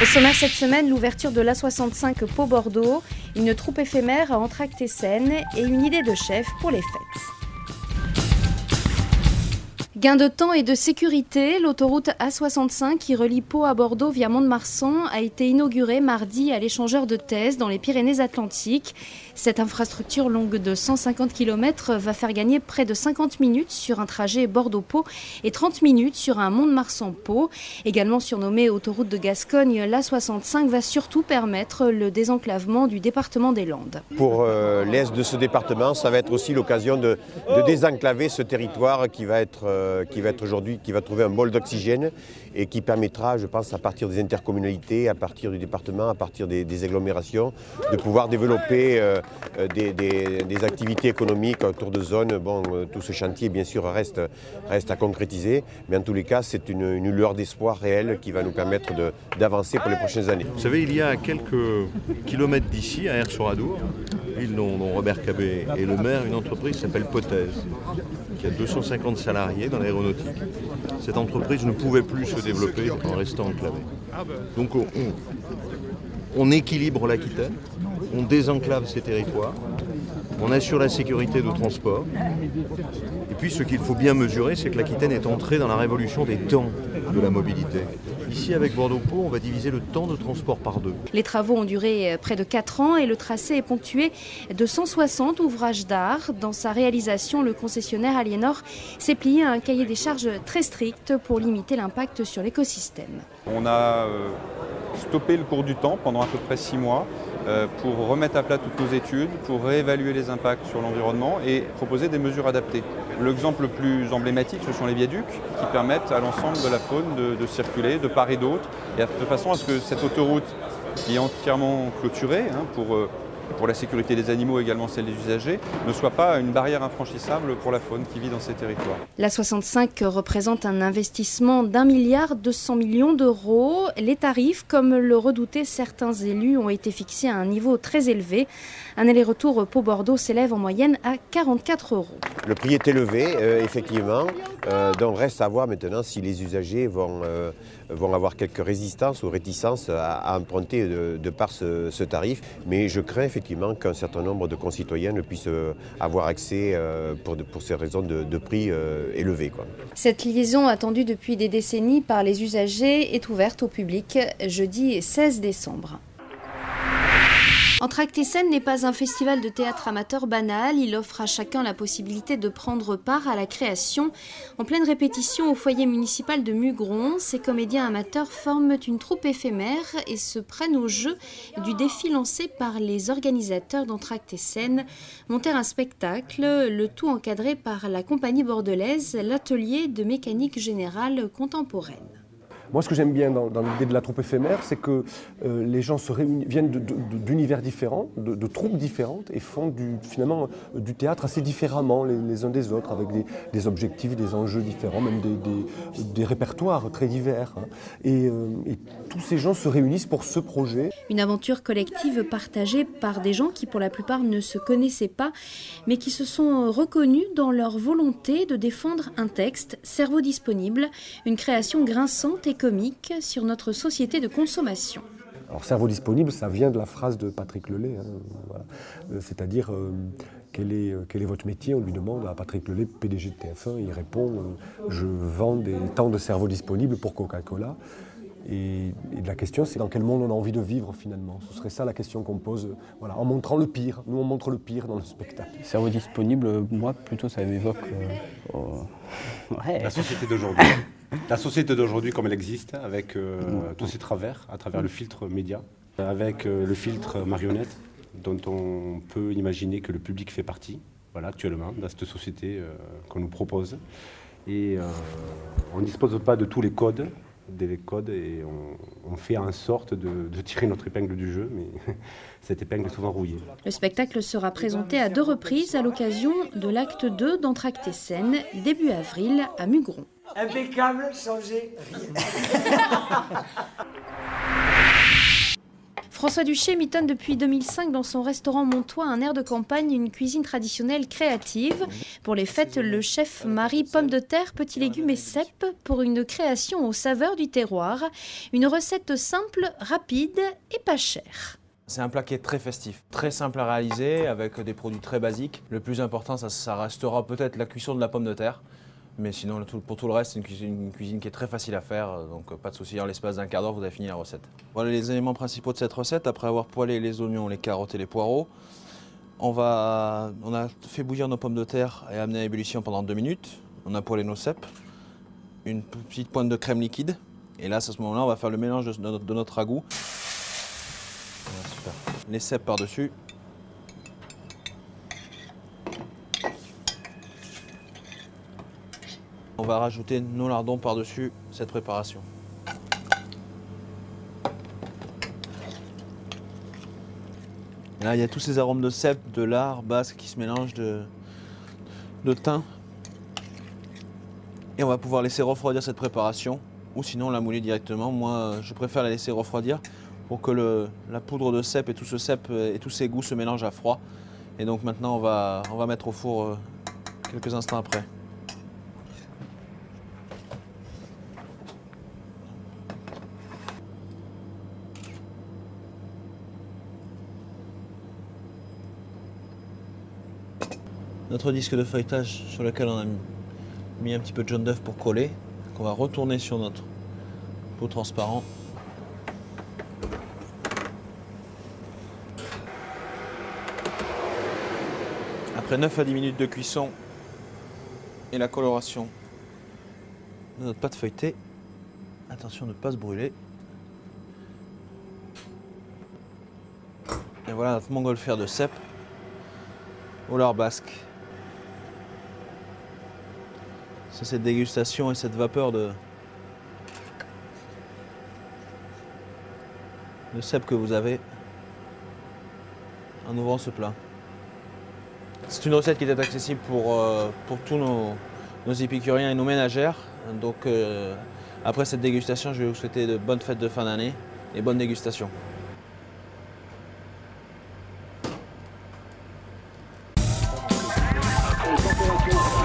Au sommaire cette semaine, l'ouverture de l'A65 Pau-Bordeaux, une troupe éphémère à Entracte-et-Seine et une idée de chef pour les fêtes. Gain de temps et de sécurité, l'autoroute A65 qui relie Pau à Bordeaux via Mont-de-Marsan a été inaugurée mardi à l'échangeur de Thèse dans les Pyrénées-Atlantiques. Cette infrastructure longue de 150 km va faire gagner près de 50 minutes sur un trajet Bordeaux-Pau et 30 minutes sur un Mont-de-Marsan-Pau. Également surnommée autoroute de Gascogne, l'A65 va surtout permettre le désenclavement du département des Landes. Pour l'est de ce département, ça va être aussi l'occasion de désenclaver ce territoire qui va trouver un bol d'oxygène et qui permettra, je pense, à partir des intercommunalités, à partir du département, à partir des agglomérations, de pouvoir développer des activités économiques autour de zones. Bon, tout ce chantier, bien sûr, reste à concrétiser, mais en tous les cas, c'est une lueur d'espoir réelle qui va nous permettre d'avancer pour les prochaines années. Vous savez, il y a à quelques kilomètres d'ici, à Aire-sur-Adour, ville dont Robert Cabé est le maire, une entreprise qui s'appelle Pothèse, qui a 250 salariés dans l'aéronautique. Cette entreprise ne pouvait plus se développer en restant enclavée. Donc on équilibre l'Aquitaine, on désenclave ces territoires, on assure la sécurité de transport. Et puis ce qu'il faut bien mesurer, c'est que l'Aquitaine est entrée dans la révolution des temps de la mobilité. Ici, avec Bordeaux-Pau, on va diviser le temps de transport par deux. Les travaux ont duré près de 4 ans et le tracé est ponctué de 160 ouvrages d'art. Dans sa réalisation, le concessionnaire Aliénor s'est plié à un cahier des charges très strict pour limiter l'impact sur l'écosystème. On a stoppé le cours du temps pendant à peu près 6 mois pour remettre à plat toutes nos études, pour réévaluer les impacts sur l'environnement et proposer des mesures adaptées. L'exemple le plus emblématique, ce sont les viaducs qui permettent à l'ensemble de la faune de circuler de part et d'autre, et de façon à ce que cette autoroute, qui est entièrement clôturée pour la sécurité des animaux et également celle des usagers, ne soit pas une barrière infranchissable pour la faune qui vit dans ces territoires. L'A65 représente un investissement d'1,2 milliard d'euros. Les tarifs, comme le redoutaient certains élus, ont été fixés à un niveau très élevé. Un aller-retour Pau-Bordeaux s'élève en moyenne à 44 €. Le prix est élevé, effectivement. Donc reste à voir maintenant si les usagers vont avoir quelques résistances ou réticences à emprunter de par ce tarif. Mais je crains effectivement qu'un certain nombre de concitoyens ne puissent avoir accès pour ces raisons de prix élevés, quoi. Cette liaison attendue depuis des décennies par les usagers est ouverte au public jeudi 16 décembre. Entracte-et-Seine n'est pas un festival de théâtre amateur banal, il offre à chacun la possibilité de prendre part à la création. En pleine répétition au foyer municipal de Mugron, ces comédiens amateurs forment une troupe éphémère et se prennent au jeu du défi lancé par les organisateurs d'Entracte-et-Seine. Monter un spectacle, le tout encadré par la compagnie bordelaise, l'atelier de mécanique générale contemporaine. Moi, ce que j'aime bien dans l'idée de la troupe éphémère, c'est que les gens viennent d'univers différents, de troupes différentes et font finalement du théâtre assez différemment les uns des autres, avec des objectifs, des enjeux différents, même des répertoires très divers. Hein. Et tous ces gens se réunissent pour ce projet. Une aventure collective partagée par des gens qui, pour la plupart, ne se connaissaient pas, mais qui se sont reconnus dans leur volonté de défendre un texte, Cerveau disponible, une création grinçante et comique sur notre société de consommation. Alors, Cerveau disponible, ça vient de la phrase de Patrick Lelay, hein, voilà. C'est-à-dire quel est votre métier? On lui demande à Patrick Lelay, PDG de TF1, il répond je vends des temps de cerveau disponibles pour Coca-Cola. Et la question, c'est dans quel monde on a envie de vivre finalement. Ce serait ça la question qu'on pose, voilà, en montrant le pire. Nous, on montre le pire dans le spectacle. Cerveau disponible, moi, plutôt, ça m'évoque la société d'aujourd'hui. La société d'aujourd'hui comme elle existe, avec tous ses travers, à travers le filtre média, avec le filtre marionnette, dont on peut imaginer que le public fait partie, voilà, actuellement, dans cette société qu'on nous propose. Et on ne dispose pas de tous les codes, et on fait en sorte de tirer notre épingle du jeu, mais cette épingle est souvent rouillée. Le spectacle sera présenté à 2 reprises à l'occasion de l'acte 2 d'Entracte-et-Seine, début avril à Mugron. Impeccable, changez rien. François Duché mitonne depuis 2005 dans son restaurant montois un air de campagne, une cuisine traditionnelle créative. Pour les fêtes, le chef marie pommes de terre, petits légumes et cèpes pour une création aux saveurs du terroir. Une recette simple, rapide et pas chère. C'est un plat qui est très festif, très simple à réaliser avec des produits très basiques. Le plus important, ça restera peut-être la cuisson de la pomme de terre. Mais sinon, pour tout le reste, c'est une cuisine qui est très facile à faire, donc pas de souci, en l'espace d'un quart d'heure, vous avez fini la recette. Voilà les éléments principaux de cette recette. Après avoir poêlé les oignons, les carottes et les poireaux, on a fait bouillir nos pommes de terre et amené à ébullition pendant 2 minutes. On a poêlé nos cèpes, une petite pointe de crème liquide. Et là, à ce moment-là, on va faire le mélange de notre ragoût. Voilà, super. Les cèpes par-dessus. On va rajouter nos lardons par-dessus cette préparation. Et là, il y a tous ces arômes de cèpe, de lard, basque qui se mélangent, de thym. Et on va pouvoir laisser refroidir cette préparation, ou sinon la mouler directement. Moi, je préfère la laisser refroidir pour que la poudre de cèpe et tout ce cèpe et tous ces goûts se mélangent à froid. Et donc maintenant, on va mettre au four quelques instants après. Notre disque de feuilletage sur lequel on a mis un petit peu de jaune d'œuf pour coller, qu'on va retourner sur notre pot transparent. Après 9 à 10 minutes de cuisson et la coloration de notre pâte feuilletée, attention de ne pas se brûler. Et voilà notre montgolfière de cèpe au lard basque. C'est cette dégustation et cette vapeur de cèpe que vous avez en ouvrant ce plat. C'est une recette qui est accessible pour tous nos épicuriens et nos ménagères. Donc après cette dégustation, je vais vous souhaiter de bonnes fêtes de fin d'année et bonne dégustation. Température